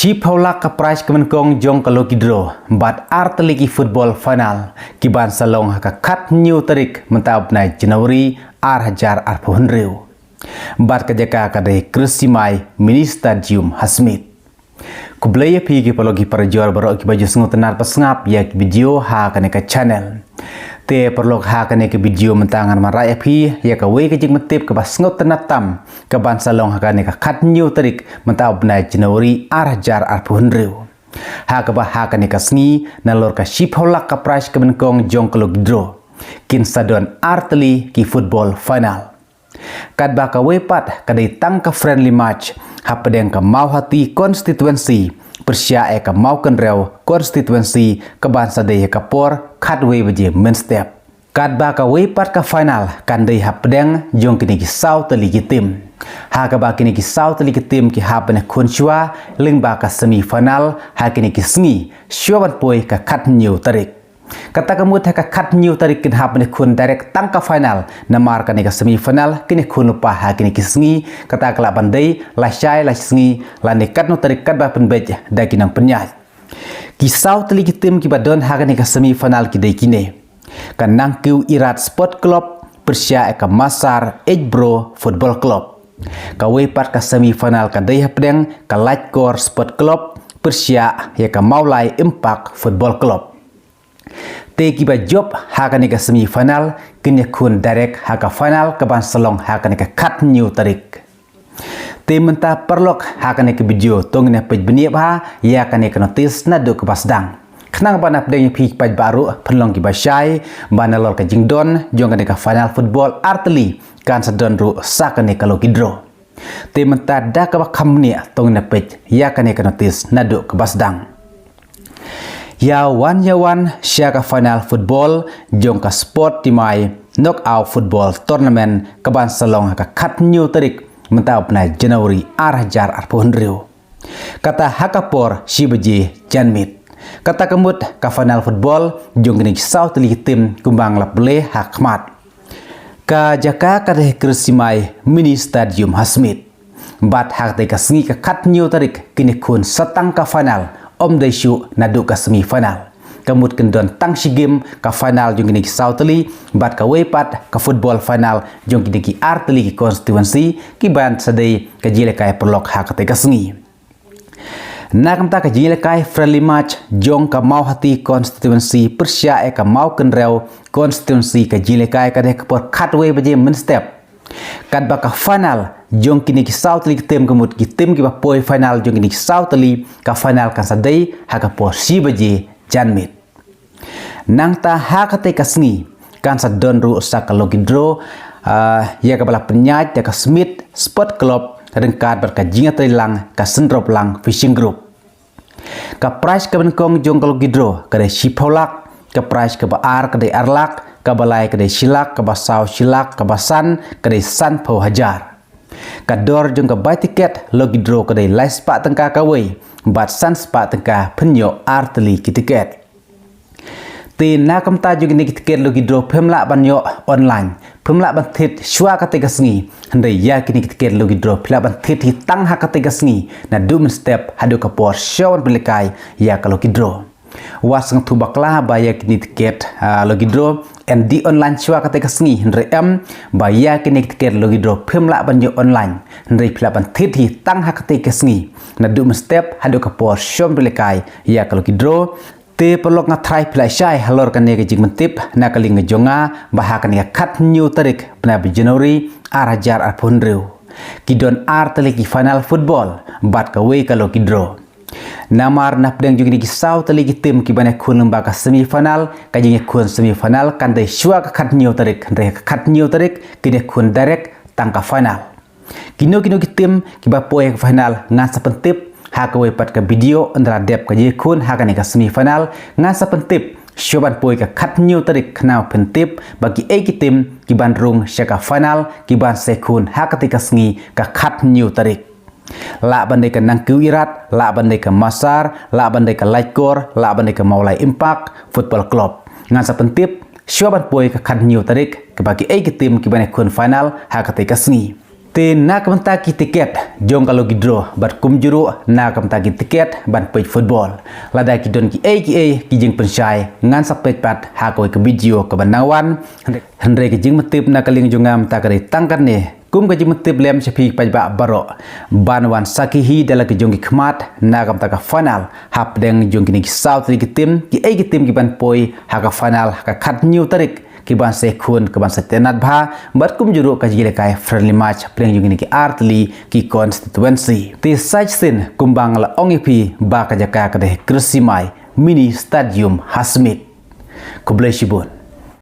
Shipaulak ka prize kemenkong jong kalau kidro bat arteliki football final kiban salong ka kat new tarik mentab na Januari ar punriu bat kajaka kadai Krisimai mini stadium Hasmit kublaya pi ki palogi parjor barok ki baju sengut tenar pasngap ya ki video ha kane ka channel te perlok ha kane ke video mentangan marai pi ya ka we ke jing metip ke basngot tenatam ke ban salong ha kane ka kat new tarik mentab na Januari ar punriu ha ka ba ha kane ka sngi na lor ka Shipaulak ka prize kemenkong jong kalau kidro kin sadon arteli ki football final kad ba ka wepat kadai tang ka friendly match hapedeng ka mau hati constituency persya ka mau kenrew constituency ke bansa dei ka por kadwe beje menstep kad ba ka wepat ka final kandai hapedeng jong kini ki south legitim ha ka ba kini ki south legitim ki hapene kunchwa ling ba ka semi final ha kini ki sngi shoban poi ka kat new tarik kata kamu tak kat new tarik kin hap ne kun direct tangka final namar kan ka semi final kini kun lupa ha kini kisngi kata kala bandai la syai la sngi la ne kat no tarik kat ba pen bej da kinang penyai kisau teli kitim ki badon ha kan ka semi final ki dai kine kan nang kiu irat sport club persya ka masar ejbro football club ka we pat ka semi final ka dai hapdeng ka light core sport club persya ya ka maulai impact football club te kiba job hakane ka semi final kini kun direct haka final ke ban salong hakane ka kat new tarik te menta perlok hakane ke video tongne pej beni ba ya kane ka notice na do ke basdang knang ban update pi pej baru pelong ki basai banalol ka jingdon jong kane ka final football arteli kan sadon ru sakane ka lokidro te menta da ka kamni tongne pej ya kane ka notice na do ke basdang Yawan syaka final football jong ka sport timai knockout football tournament keban salong ka kat new tarik mentap na Januari ar punriu kata hakapor sibeji janmit kata kemut ka final football jong kini south legitim kumbang laple hakmat ka jaka kade Krisimai mini stadium Hasmit bat hak te ka sngi ka kat new tarik kini kun satang ka final Om Daishu nadu ka semi final kemut kendon tang si game ka final jong kini sauteli bat ka wepat ka football final jong kini ki arteli ki constituency ki ban sadai ka jile kai perlok hak te ka sengi nakam ta ka jile kai friendly match jong ka mau hati constituency persya ka mau kenrew constituency ka jile kai ka de ka por katwe beje men step kad baka final jong kini ki south league tim kemut ki tim ki poi final jong kini south league ka final kan sadai haka por si beje janmit nang ta hakate ka sngi kan sa don ru sa ka logidro ya ka bala penyaj ya ka Smith sport club rengkat ber ka jinga trilang ka sendrop lang fishing group ka prize ka benkong jong ka logidro ka de Shipaulak ka prize ka baar ka de arlak ka balai ka de silak ka basau silak ka basan ka de san pau hajar ka dor jong ka buy tiket logidro ka de lai spa tengka ka we bat san spa tengka penyo arteli ki tiket te nakam ta jong ni tiket logidro phemla banyo online phemla ban thit shwa ka te ka sngi handai ya kini tiket logidro phla ban thit hi tang ha ka te ka sngi na dum step hadu ka por show belikai ya ka logidro wasang tu bakla baya kini tiket logidro di online shwa kata kasngi hendre baya kini tiket logidro phemla banyo online hendre phla ban thithi tang hakate kasngi na dum step hadu ka por shom belekai ya ka logidro te pelok ngatrai phla syai halor kan ke jing mentip na kaling ngejonga bahakan ya kat new tarik pna Januari ar punriu kidon arteli ki final football bat ka we ka logidro namar napdeng juga ni kisau tali tim ki bane kun lembaga semi final kajing kun semi final kan dai shua ka kat new tarik re kat new tarik kide kun direct tangka final kino tim ki ba poe final ngasa pentip ha ka we pat ka video andra dep ka je kun ha ka ni ka semi final ngasa pentip shoban poe ka kat new tarik knau pentip bagi tim ki ban rung syaka final ki ban sekun ha ka tika sngi ka kat new tarik la bandai ke nang irat la bandai ke masar la bandai ke lightcore la bandai ke maulai impact football club ngan sa pentip syoban poi ke kan new tarik ke bagi tim ki bane kun final ha ka te ka sngi Ti nak mentaki tiket jong kalau gidro bat kum juru nak mentaki tiket ban page football lada ki don ki ki jing pensai ngan sak page pat ha ko ke video ke banawan hendre ki jing metip na kaling jongam takari tangkan ne kum ka jing metip lem chapi page ba baro banwan sakihi dala ki jong ki khmat nak mentaka final hap deng jong ki south ki tim ki ban poi ha ka final ka khat new tarik kiban sekun kiban setenat bha bat kum juru ka jile kai friendly match playing jung ni ki artli ki constituency ti sach sin kumbang la ongipi ba ka jaka ka de Krisimai mini stadium Hasmit kublai shibun